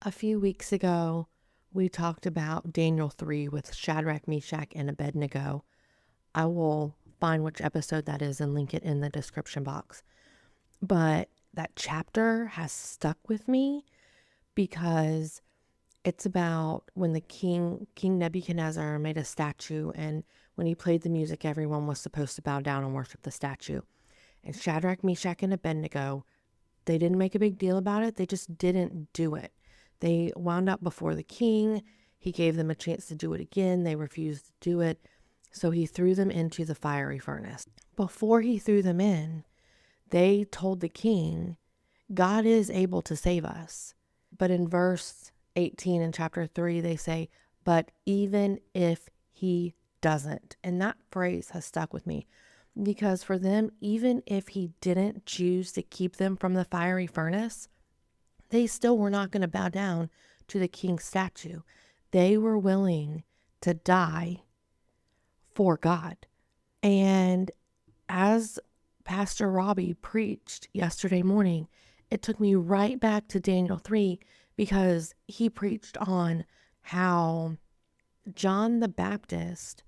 A few weeks ago, we talked about Daniel 3 with Shadrach, Meshach, and Abednego. I will find which episode that is and link it in the description box. But that chapter has stuck with me because it's about when the King Nebuchadnezzar made a statue, and when he played the music, everyone was supposed to bow down and worship the statue. And Shadrach, Meshach, and Abednego, they didn't make a big deal about it. They just didn't do it. They wound up before the king. He gave them a chance to do it again. They refused to do it. So he threw them into the fiery furnace. Before he threw them in, they told the king, God is able to save us. But in verse 18 in chapter 3, they say, but even if he doesn't. And that phrase has stuck with me because for them, even if he didn't choose to keep them from the fiery furnace, they still were not going to bow down to the king's statue. They were willing to die for God. And as Pastor Robby preached yesterday morning, it took me right back to Daniel 3 because he preached on how John the Baptist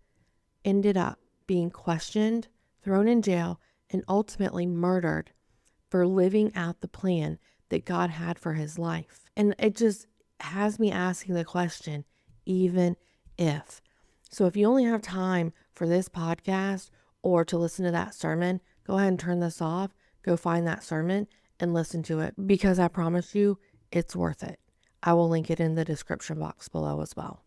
ended up being questioned, thrown in jail, and ultimately murdered for living out the plan that God had for his life. And it just has me asking the question, even if. So if you only have time for this podcast or to listen to that sermon, go ahead and turn this off, go find that sermon and listen to it, because I promise you it's worth it. I will link it in the description box below as well.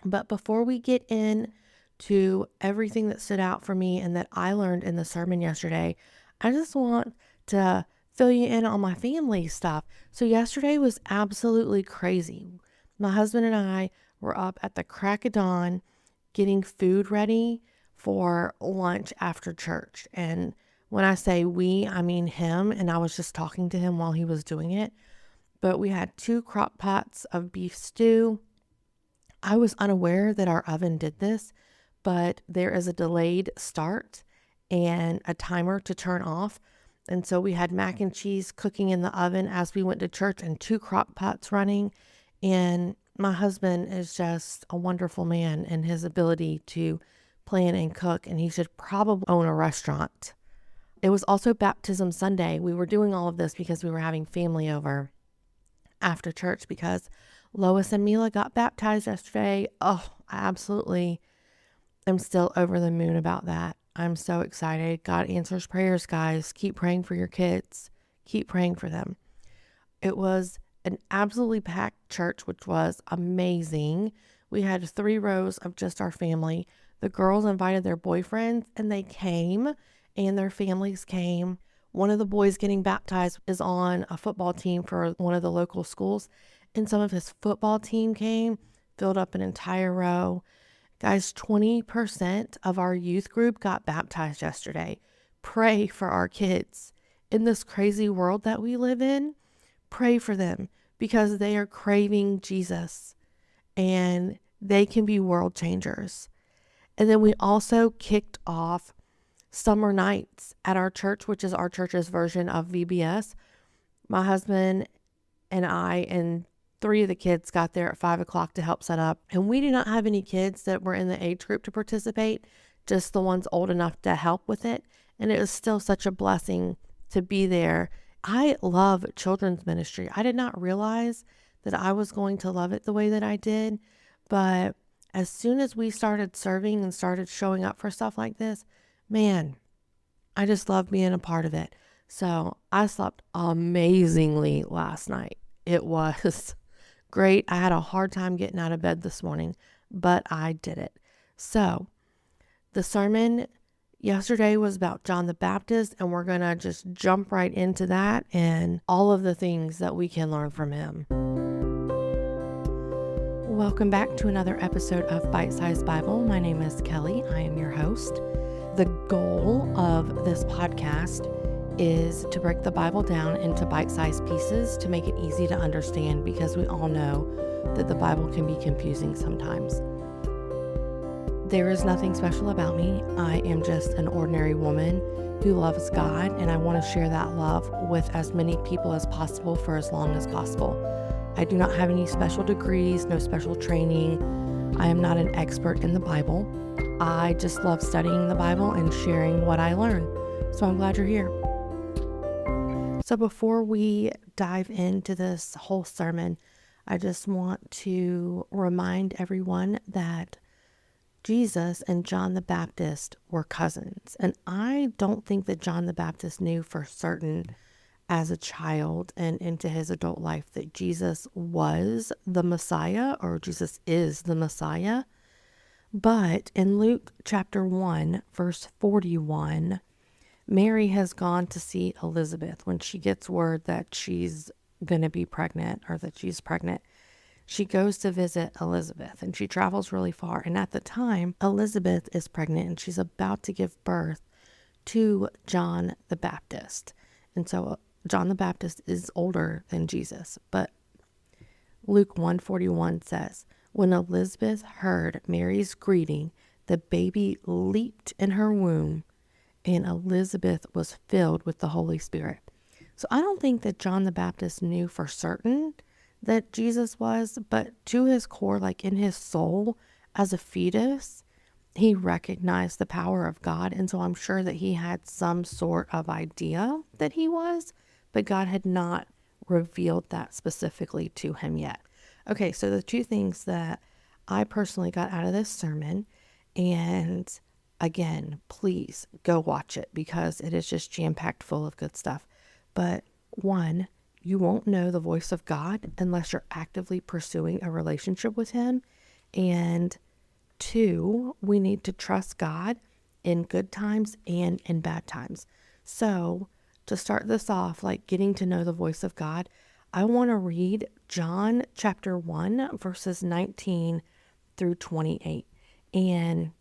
But before we get into everything that stood out for me and that I learned in the sermon yesterday, I just want to fill you in on my family stuff. So yesterday was absolutely crazy. My husband and I were up at the crack of dawn getting food ready for lunch after church. And when I say we, I mean him. And I was just talking to him while he was doing it. But we had 2 crock pots of beef stew. I was unaware that our oven did this, but there is a delayed start and a timer to turn off. And so we had mac and cheese cooking in the oven as we went to church and 2 crock pots running. And my husband is just a wonderful man in his ability to plan and cook. And he should probably own a restaurant. It was also baptism Sunday. We were doing all of this because we were having family over after church because Lois and Mila got baptized yesterday. Oh, I absolutely am still over the moon about that. I'm so excited. God answers prayers, guys. Keep praying for your kids. Keep praying for them. It was an absolutely packed church, which was amazing. We had 3 rows of just our family. The girls invited their boyfriends and they came, and their families came. One of the boys getting baptized is on a football team for one of the local schools, and some of his football team came, filled up an entire row. Guys, 20% of our youth group got baptized yesterday. Pray for our kids. In this crazy world that we live in, pray for them because they are craving Jesus and they can be world changers. And then we also kicked off summer nights at our church, which is our church's version of VBS. My husband and I and 3 of the kids got there at 5 o'clock to help set up. And we do not have any kids that were in the age group to participate, just the ones old enough to help with it. And it was still such a blessing to be there. I love children's ministry. I did not realize that I was going to love it the way that I did. But as soon as we started serving and started showing up for stuff like this, man, I just love being a part of it. So I slept amazingly last night. It was great. I had a hard time getting out of bed this morning, but I did it. So the sermon yesterday was about John the Baptist, and we're going to just jump right into that and all of the things that we can learn from him. Welcome back to another episode of Bite Size Bible. My name is Kelli. I am your host. The goal of this podcast is to break the Bible down into bite-sized pieces to make it easy to understand, because we all know that the Bible can be confusing sometimes. There is nothing special about me. I am just an ordinary woman who loves God, and I want to share that love with as many people as possible for as long as possible. I do not have any special degrees, no special training. I am not an expert in the Bible. I just love studying the Bible and sharing what I learn. So I'm glad you're here. So before we dive into this whole sermon, I just want to remind everyone that Jesus and John the Baptist were cousins. And I don't think that John the Baptist knew for certain as a child and into his adult life that Jesus was the Messiah, or Jesus is the Messiah. But in Luke chapter 1, verse 41, Mary has gone to see Elizabeth when she gets word that she's going to be pregnant, or that she's pregnant. She goes to visit Elizabeth and she travels really far. And at the time, Elizabeth is pregnant and she's about to give birth to John the Baptist. And so John the Baptist is older than Jesus. But Luke 1:41 says, when Elizabeth heard Mary's greeting, the baby leaped in her womb, and Elizabeth was filled with the Holy Spirit. So I don't think that John the Baptist knew for certain that Jesus was, but to his core, like in his soul, as a fetus, he recognized the power of God. And so I'm sure that he had some sort of idea that he was, but God had not revealed that specifically to him yet. Okay, so the two things that I personally got out of this sermon, and again, please go watch it because it is just jam-packed full of good stuff. But one, you won't know the voice of God unless you're actively pursuing a relationship with him. And two, we need to trust God in good times and in bad times. So to start this off, like getting to know the voice of God, I want to read John chapter 1, verses 19 through 28. And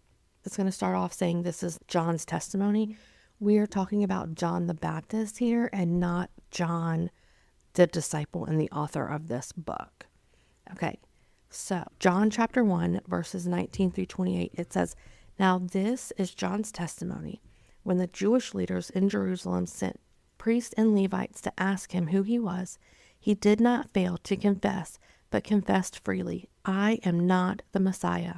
it's going to start off saying this is John's testimony. We are talking about John the Baptist here and not John the disciple and the author of this book. Okay, so John chapter 1, verses 19 through 28, it says, now this is John's testimony. When the Jewish leaders in Jerusalem sent priests and Levites to ask him who he was, he did not fail to confess, but confessed freely, I am not the Messiah.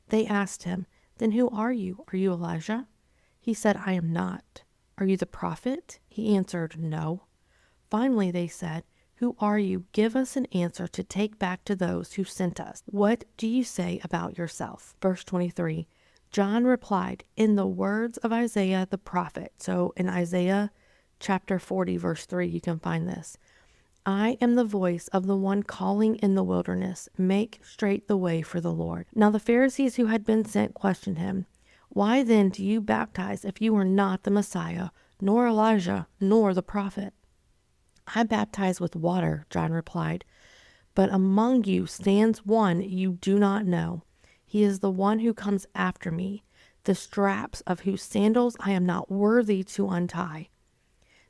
They asked him, then who are you? Are you Elijah? He said, I am not. Are you the prophet? He answered, no. Finally, they said, who are you? Give us an answer to take back to those who sent us. What do you say about yourself? Verse 23, John replied, in the words of Isaiah the prophet. So in Isaiah chapter 40, verse 3, you can find this. I am the voice of the one calling in the wilderness, make straight the way for the Lord. Now the Pharisees who had been sent questioned him, why then do you baptize if you are not the Messiah, nor Elijah, nor the prophet? I baptize with water, John replied, but among you stands one you do not know. He is the one who comes after me, the straps of whose sandals I am not worthy to untie.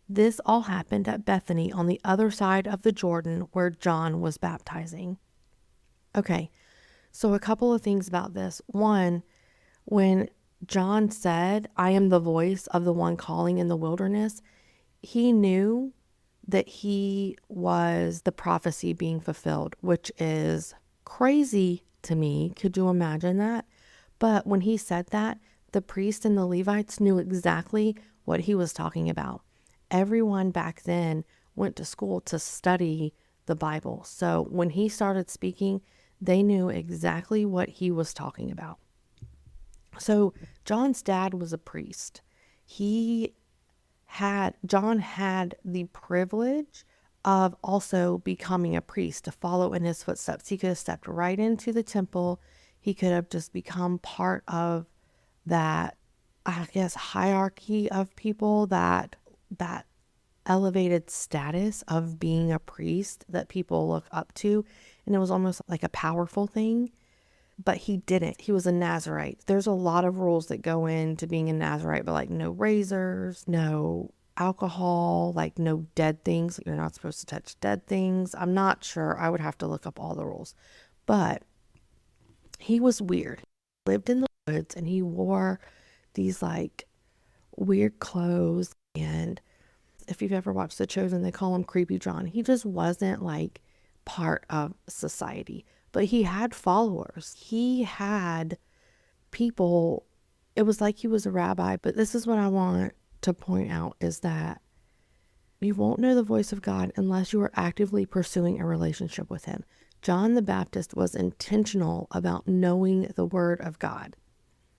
This all happened at Bethany on the other side of the Jordan where John was baptizing. Okay, so a couple of things about this. One, when John said, I am the voice of the one calling in the wilderness, he knew that he was the prophecy being fulfilled, which is crazy to me. Could you imagine that? But when he said that, the priests and the Levites knew exactly what he was talking about. Everyone back then went to school to study the Bible. So when he started speaking, they knew exactly what he was talking about. So John's dad was a priest. John had the privilege of also becoming a priest to follow in his footsteps. He could have stepped right into the temple. He could have just become part of that, I guess, hierarchy of people, that elevated status of being a priest that people look up to. And it was almost like a powerful thing. But he didn't. He was a Nazirite. There's a lot of rules that go into being a Nazirite, but like no razors, no alcohol, like no dead things. You're not supposed to touch dead things. I'm not sure. I would have to look up all the rules. But he was weird. He lived in the woods and he wore these like weird clothes. And if you've ever watched The Chosen, they call him Creepy John. He just wasn't like part of society, but he had followers. He had people. It was like he was a rabbi, but this is what I want to point out is that you won't know the voice of God unless you are actively pursuing a relationship with him. John the Baptist was intentional about knowing the word of God.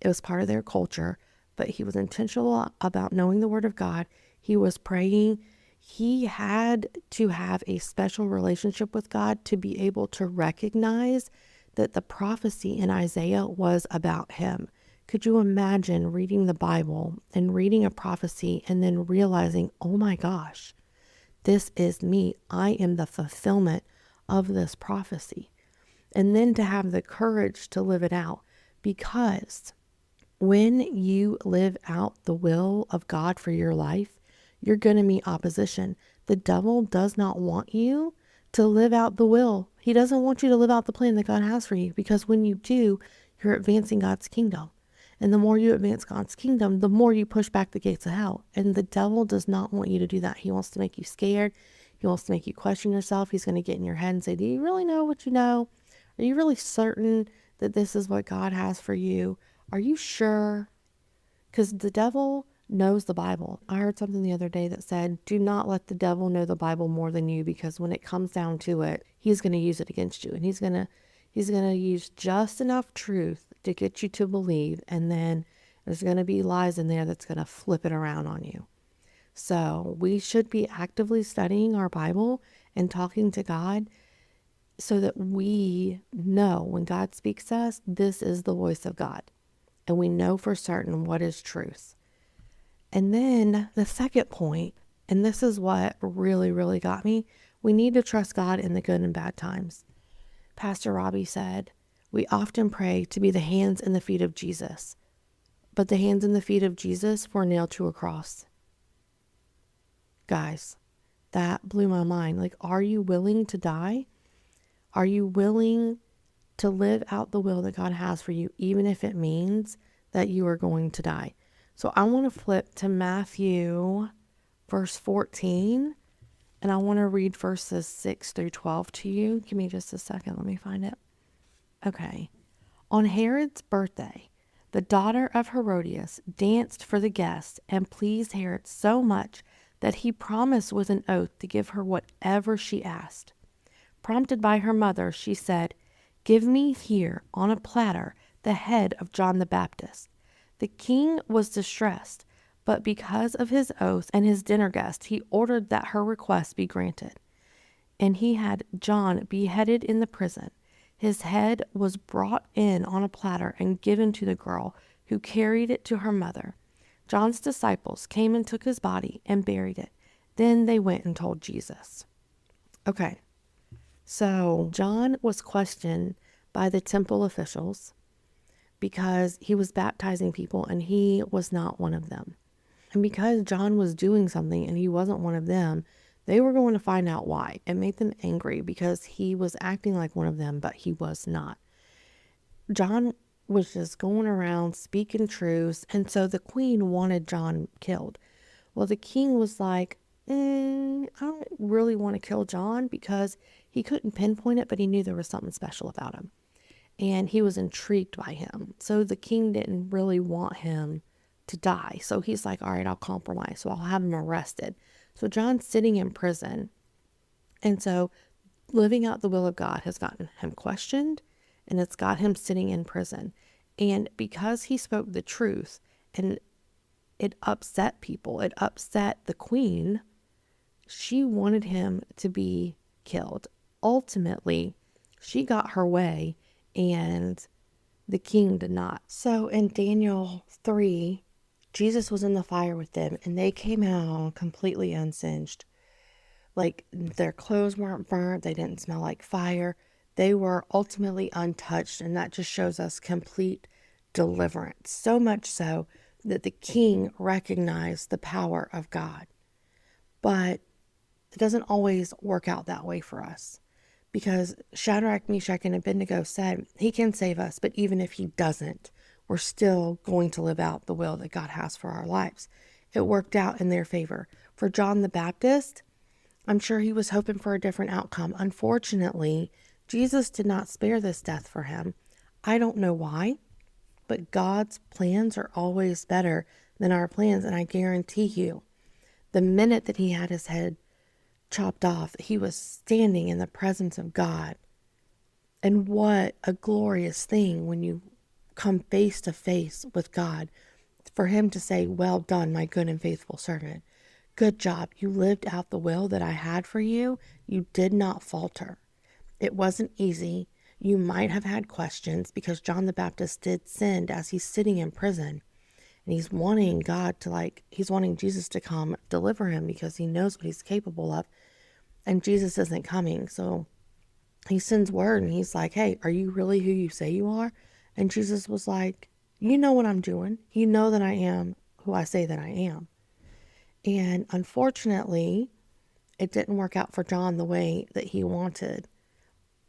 It was part of their culture, but he was intentional about knowing the word of God. He was praying. He had to have a special relationship with God to be able to recognize that the prophecy in Isaiah was about him. Could you imagine reading the Bible and reading a prophecy and then realizing, oh my gosh, this is me. I am the fulfillment of this prophecy. And then to have the courage to live it out, because when you live out the will of God for your life, you're going to meet opposition. The devil does not want you to live out the will. He doesn't want you to live out the plan that God has for you, because when you do, you're advancing God's kingdom. And the more you advance God's kingdom, the more you push back the gates of hell. And the devil does not want you to do that. He wants to make you scared. He wants to make you question yourself. He's going to get in your head and say, do you really know what you know? Are you really certain that this is what God has for you? Are you sure? Because the devil knows the Bible. I heard something the other day that said, do not let the devil know the Bible more than you, because when it comes down to it, he's going to use it against you. And he's going to use just enough truth to get you to believe. And then there's going to be lies in there that's going to flip it around on you. So we should be actively studying our Bible and talking to God so that we know when God speaks to us, this is the voice of God. And we know for certain what is truth. And then the second point, and this is what really, really got me, we need to trust God in the good and bad times. Pastor Robby said, we often pray to be the hands and the feet of Jesus, but the hands and the feet of Jesus were nailed to a cross. Guys, that blew my mind. Like, are you willing to die? Are you willing to live out the will that God has for you, even if it means that you are going to die? So I want to flip to Matthew verse 14, and I want to read verses 6 through 12 to you. Give me just a second. Let me find it. Okay. On Herod's birthday, the daughter of Herodias danced for the guests and pleased Herod so much that he promised with an oath to give her whatever she asked. Prompted by her mother, she said, give me here on a platter the head of John the Baptist. The king was distressed, but because of his oath and his dinner guest, he ordered that her request be granted. And he had John beheaded in the prison. His head was brought in on a platter and given to the girl, who carried it to her mother. John's disciples came and took his body and buried it. Then they went and told Jesus. Okay, so John was questioned by the temple officials because he was baptizing people and he was not one of them. And because John was doing something and he wasn't one of them, they were going to find out why. It made them angry because he was acting like one of them, but he was not. John was just going around speaking truths, and so the queen wanted John killed. Well, the king was like, I don't really want to kill John, because he couldn't pinpoint it, but he knew there was something special about him. And he was intrigued by him. So the king didn't really want him to die. So he's like, all right, I'll compromise. So I'll have him arrested. So John's sitting in prison. And so living out the will of God has gotten him questioned, and it's got him sitting in prison. And because he spoke the truth, and it upset people, it upset the queen, she wanted him to be killed. Ultimately, she got her way, and the king did not. So in Daniel 3, Jesus was in the fire with them, and they came out completely unsinged. Like, their clothes weren't burnt. They didn't smell like fire. They were ultimately untouched, and that just shows us complete deliverance. So much so that the king recognized the power of God. But it doesn't always work out that way for us, because Shadrach, Meshach, and Abednego said, he can save us, but even if he doesn't, we're still going to live out the will that God has for our lives. It worked out in their favor. For John the Baptist, I'm sure he was hoping for a different outcome. Unfortunately, Jesus did not spare this death for him. I don't know why, but God's plans are always better than our plans. And I guarantee you, the minute that he had his head chopped off, he was standing in the presence of God. And what a glorious thing when you come face to face with God, for him to say, "Well done, my good and faithful servant. Good job. You lived out the will that I had for you. You did not falter." It wasn't easy. You might have had questions because John the Baptist did sin as he's sitting in prison. And he's wanting he's wanting Jesus to come deliver him because he knows what he's capable of. And Jesus isn't coming. So he sends word and he's like, "Hey, are you really who you say you are?" And Jesus was like, "You know what I'm doing. You know that I am who I say that I am." And unfortunately, it didn't work out for John the way that he wanted.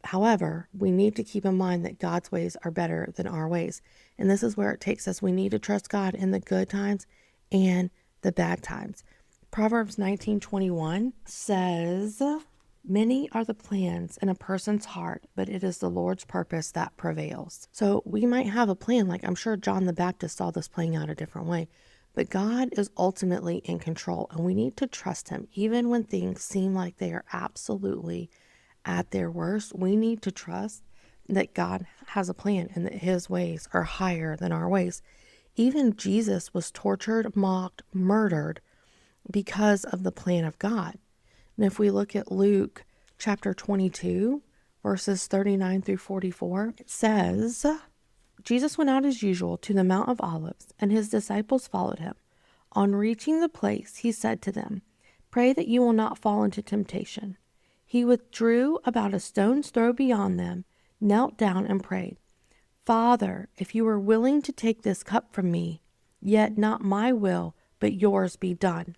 However, we need to keep in mind that God's ways are better than our ways. And this is where it takes us. We need to trust God in the good times and the bad times. Proverbs 19:21 says, "Many are the plans in a person's heart, but it is the Lord's purpose that prevails." So we might have a plan, like I'm sure John the Baptist saw this playing out a different way, but God is ultimately in control, and we need to trust him. Even when things seem like they are absolutely at their worst, we need to trust that God has a plan and that his ways are higher than our ways. Even Jesus was tortured, mocked, murdered because of the plan of God. And if we look at Luke chapter 22, verses 39 through 44, it says, "Jesus went out as usual to the Mount of Olives, and his disciples followed him. On reaching the place, he said to them, 'Pray that you will not fall into temptation.' He withdrew about a stone's throw beyond them, knelt down and prayed, 'Father, if you are willing to take this cup from me, yet not my will, but yours be done.'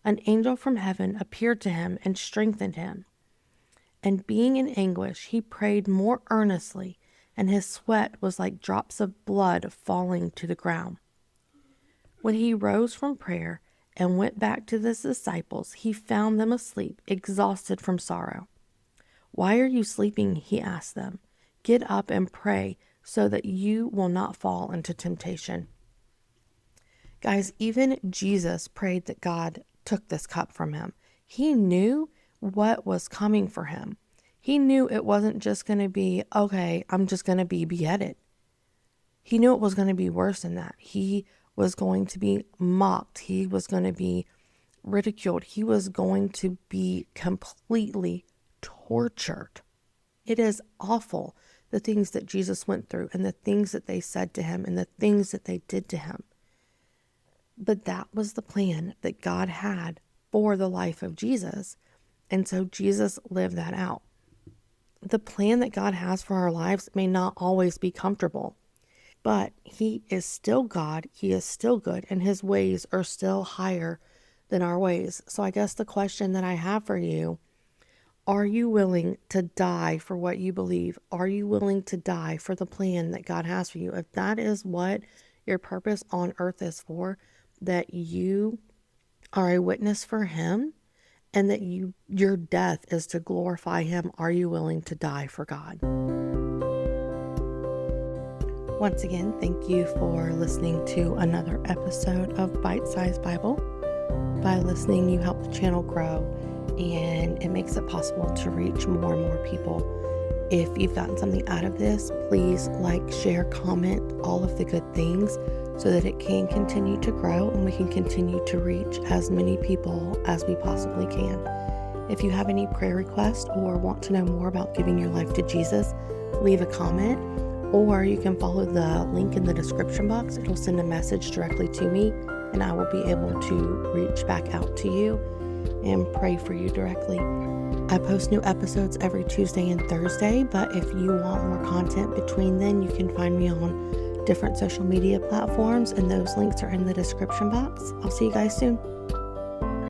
An angel from heaven appeared to him and strengthened him. And being in anguish, he prayed more earnestly, and his sweat was like drops of blood falling to the ground. When he rose from prayer and went back to his disciples, he found them asleep, exhausted from sorrow. 'Why are you sleeping?' he asked them. 'Get up and pray so that you will not fall into temptation.'" Guys, even Jesus prayed that God took this cup from him. He knew what was coming for him. He knew it wasn't just going to be, okay, I'm just going to be beheaded. He knew it was going to be worse than that. He was going to be mocked. He was going to be ridiculed. He was going to be completely tortured. It is awful, the things that Jesus went through and the things that they said to him and the things that they did to him. But that was the plan that God had for the life of Jesus. And so Jesus lived that out. The plan that God has for our lives may not always be comfortable, but he is still God. He is still good, and his ways are still higher than our ways. So I guess the question that I have for you, are you willing to die for what you believe? Are you willing to die for the plan that God has for you? If that is what your purpose on earth is for, that you are a witness for him and that your death is to glorify him, are you willing to die for God? Once again, thank you for listening to another episode of Bite Size Bible. By listening, you help the channel grow, and it makes it possible to reach more and more people. If you've gotten something out of this, please like, share, comment, all of the good things so that it can continue to grow and we can continue to reach as many people as we possibly can. If you have any prayer requests or want to know more about giving your life to Jesus, leave a comment, or you can follow the link in the description box. It'll send a message directly to me, and I will be able to reach back out to you and pray for you directly. I post new episodes every Tuesday and Thursday, but if you want more content between then, you can find me on different social media platforms, and those links are in the description box. I'll see you guys soon.